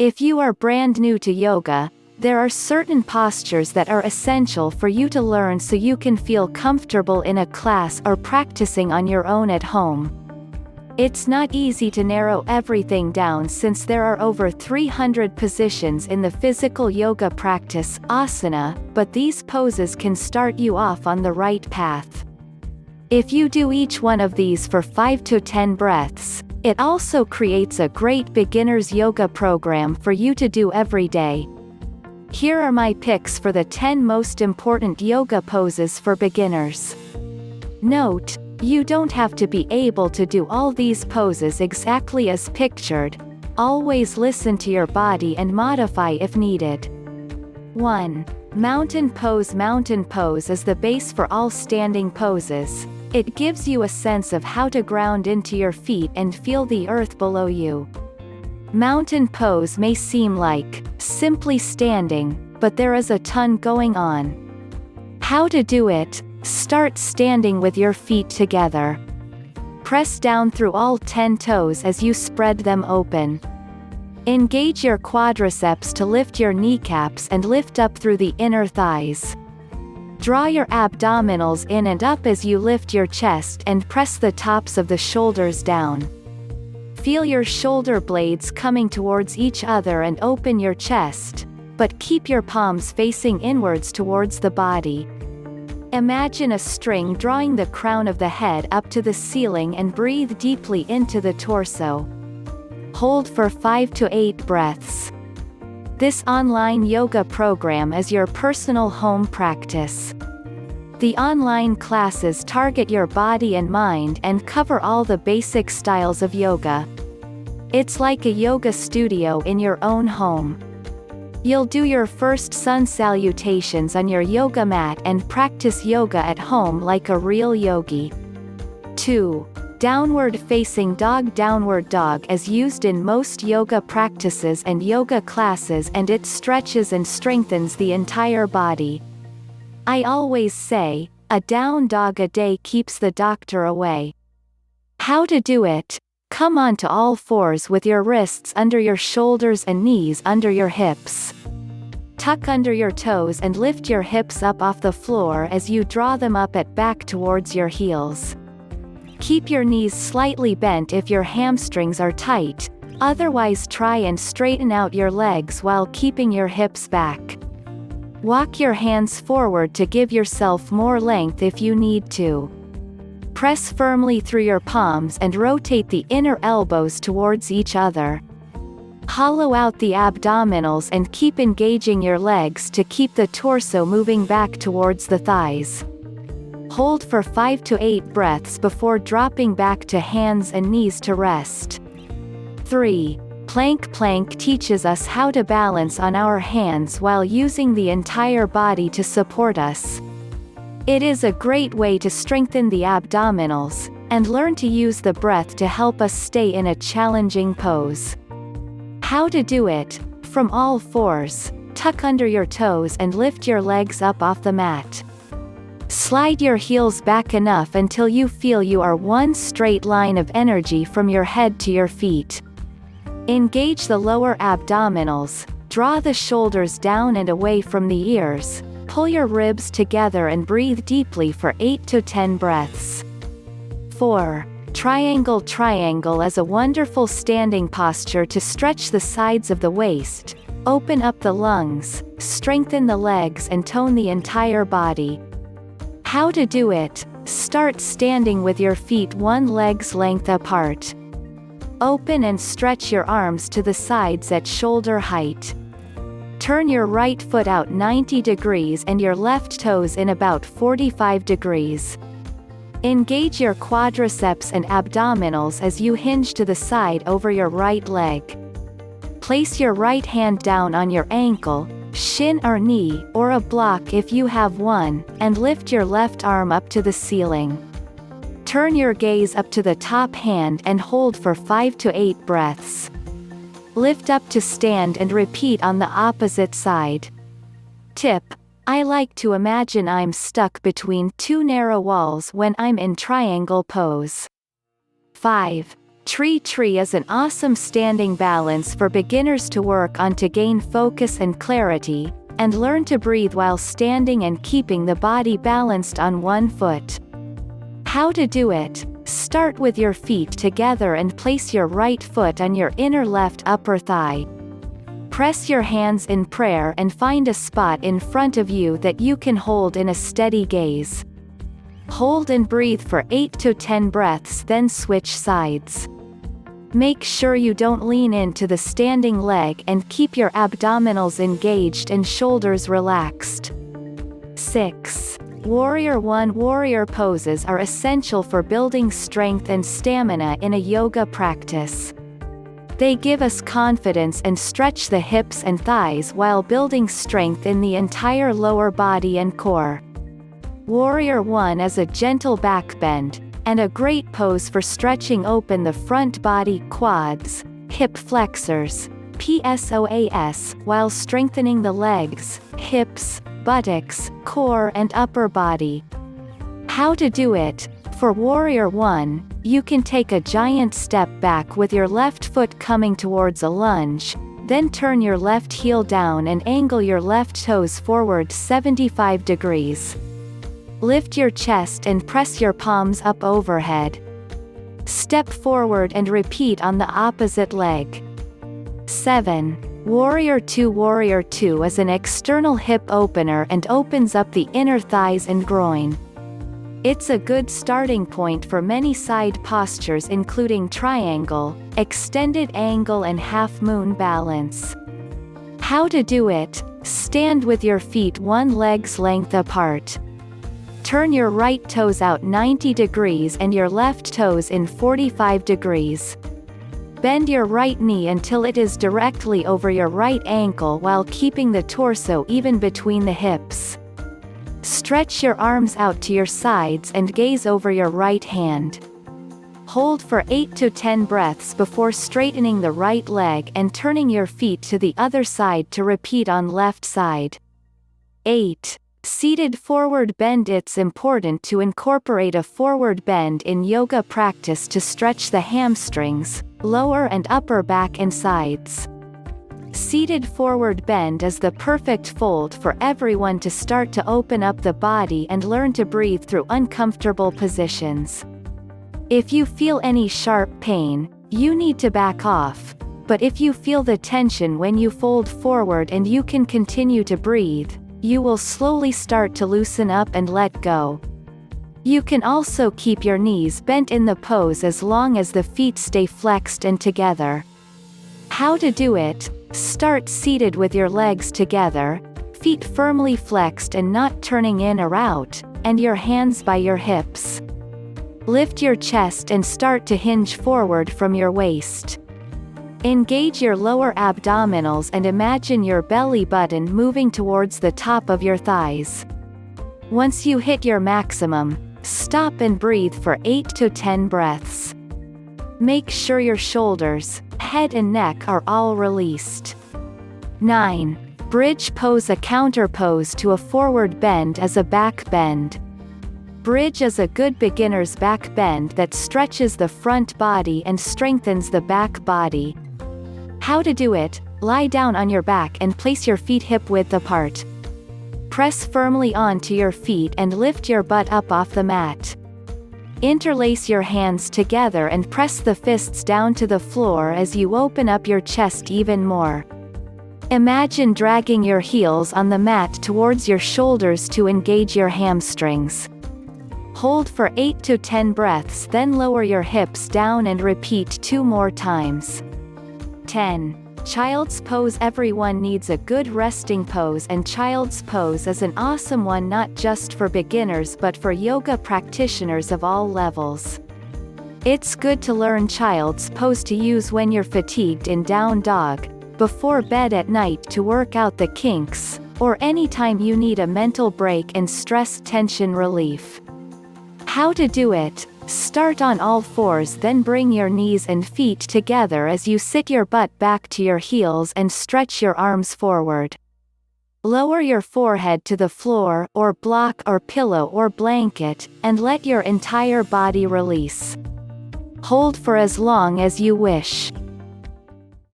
If you are brand new to yoga, there are certain postures that are essential for you to learn so you can feel comfortable in a class or practicing on your own at home. It's not easy to narrow everything down since there are over 300 positions in the physical yoga practice, asana, but these poses can start you off on the right path. If you do each one of these for 5 to 10 breaths, it also creates a great beginner's yoga program for you to do every day. Here are my picks for the 10 most important yoga poses for beginners. Note, you don't have to be able to do all these poses exactly as pictured. Always listen to your body and modify if needed. 1. Mountain pose. Mountain pose is the base for all standing poses. It gives you a sense of how to ground into your feet and feel the earth below you. Mountain pose may seem like simply standing, but there is a ton going on. How to do it? Start standing with your feet together. Press down through all 10 toes as you spread them open. Engage your quadriceps to lift your kneecaps and lift up through the inner thighs. Draw your abdominals in and up as you lift your chest and press the tops of the shoulders down. Feel your shoulder blades coming towards each other and open your chest, but keep your palms facing inwards towards the body. Imagine a string drawing the crown of the head up to the ceiling and breathe deeply into the torso. Hold for 5 to 8 breaths. This online yoga program is your personal home practice. The online classes target your body and mind and cover all the basic styles of yoga. It's like a yoga studio in your own home. You'll do your first sun salutations on your yoga mat and practice yoga at home like a real yogi. 2. Downward facing dog. Downward dog is used in most yoga practices and yoga classes, and it stretches and strengthens the entire body. I always say, a down dog a day keeps the doctor away. How to do it? Come onto all fours with your wrists under your shoulders and knees under your hips. Tuck under your toes and lift your hips up off the floor as you draw them up at back towards your heels. Keep your knees slightly bent if your hamstrings are tight, otherwise try and straighten out your legs while keeping your hips back. Walk your hands forward to give yourself more length if you need to. Press firmly through your palms and rotate the inner elbows towards each other. Hollow out the abdominals and keep engaging your legs to keep the torso moving back towards the thighs. Hold for 5 to 8 breaths before dropping back to hands and knees to rest. 3. Plank. Plank teaches us how to balance on our hands while using the entire body to support us. It is a great way to strengthen the abdominals, and learn to use the breath to help us stay in a challenging pose. How to do it? From all fours, tuck under your toes and lift your legs up off the mat. Slide your heels back enough until you feel you are one straight line of energy from your head to your feet. Engage the lower abdominals, draw the shoulders down and away from the ears, pull your ribs together and breathe deeply for 8 to 10 breaths. 4. Triangle. Triangle is a wonderful standing posture to stretch the sides of the waist, open up the lungs, strengthen the legs and tone the entire body. How to do it? Start standing with your feet one leg's length apart. Open and stretch your arms to the sides at shoulder height. Turn your right foot out 90 degrees and your left toes in about 45 degrees. Engage your quadriceps and abdominals as you hinge to the side over your right leg. Place your right hand down on your ankle, shin or knee, or a block if you have one, and lift your left arm up to the ceiling. Turn your gaze up to the top hand and hold for 5 to 8 breaths. Lift up to stand and repeat on the opposite side. Tip: I like to imagine I'm stuck between two narrow walls when I'm in triangle pose. 5. Tree is an awesome standing balance for beginners to work on to gain focus and clarity, and learn to breathe while standing and keeping the body balanced on one foot. How to do it? Start with your feet together and place your right foot on your inner left upper thigh. Press your hands in prayer and find a spot in front of you that you can hold in a steady gaze. Hold and breathe for 8 to 10 breaths, then switch sides. Make sure you don't lean into the standing leg and keep your abdominals engaged and shoulders relaxed. 6. Warrior 1. Warrior poses are essential for building strength and stamina in a yoga practice. They give us confidence and stretch the hips and thighs while building strength in the entire lower body and core. Warrior 1 is a gentle back bend, and a great pose for stretching open the front body, quads, hip flexors, PSOAS, while strengthening the legs, hips, buttocks, core and upper body. How to do it? For Warrior 1, you can take a giant step back with your left foot coming towards a lunge, then turn your left heel down and angle your left toes forward 75 degrees. Lift your chest and press your palms up overhead. Step forward and repeat on the opposite leg. 7. Warrior 2. Warrior 2 is an external hip opener and opens up the inner thighs and groin. It's a good starting point for many side postures including triangle, extended angle and half moon balance. How to do it? Stand with your feet one leg's length apart. Turn your right toes out 90 degrees and your left toes in 45 degrees. Bend your right knee until it is directly over your right ankle while keeping the torso even between the hips. Stretch your arms out to your sides and gaze over your right hand. Hold for 8 to 10 breaths before straightening the right leg and turning your feet to the other side to repeat on left side. 8. Seated forward bend. It's important to incorporate a forward bend in yoga practice to stretch the hamstrings, lower and upper back and sides. Seated forward bend is the perfect fold for everyone to start to open up the body and learn to breathe through uncomfortable positions. If you feel any sharp pain, you need to back off, but if you feel the tension when you fold forward and you can continue to breathe, you will slowly start to loosen up and let go. You can also keep your knees bent in the pose as long as the feet stay flexed and together. How to do it? Start seated with your legs together, feet firmly flexed and not turning in or out, and your hands by your hips. Lift your chest and start to hinge forward from your waist. Engage your lower abdominals and imagine your belly button moving towards the top of your thighs. Once you hit your maximum, stop and breathe for 8 to 10 breaths. Make sure your shoulders, head and neck are all released. 9. Bridge pose. A counter pose to a forward bend is a back bend. Bridge is a good beginner's back bend that stretches the front body and strengthens the back body. How to do it? Lie down on your back and place your feet hip-width apart. Press firmly onto your feet and lift your butt up off the mat. Interlace your hands together and press the fists down to the floor as you open up your chest even more. Imagine dragging your heels on the mat towards your shoulders to engage your hamstrings. Hold for 8 to 10 breaths, then lower your hips down and repeat 2 more times. 10. Child's pose. Everyone needs a good resting pose, and child's pose is an awesome one not just for beginners but for yoga practitioners of all levels. It's good to learn child's pose to use when you're fatigued in down dog, before bed at night to work out the kinks, or anytime you need a mental break and stress tension relief. How to do it? Start on all fours, then bring your knees and feet together as you sit your butt back to your heels and stretch your arms forward. Lower your forehead to the floor or block or pillow or blanket, and let your entire body release. Hold for as long as you wish.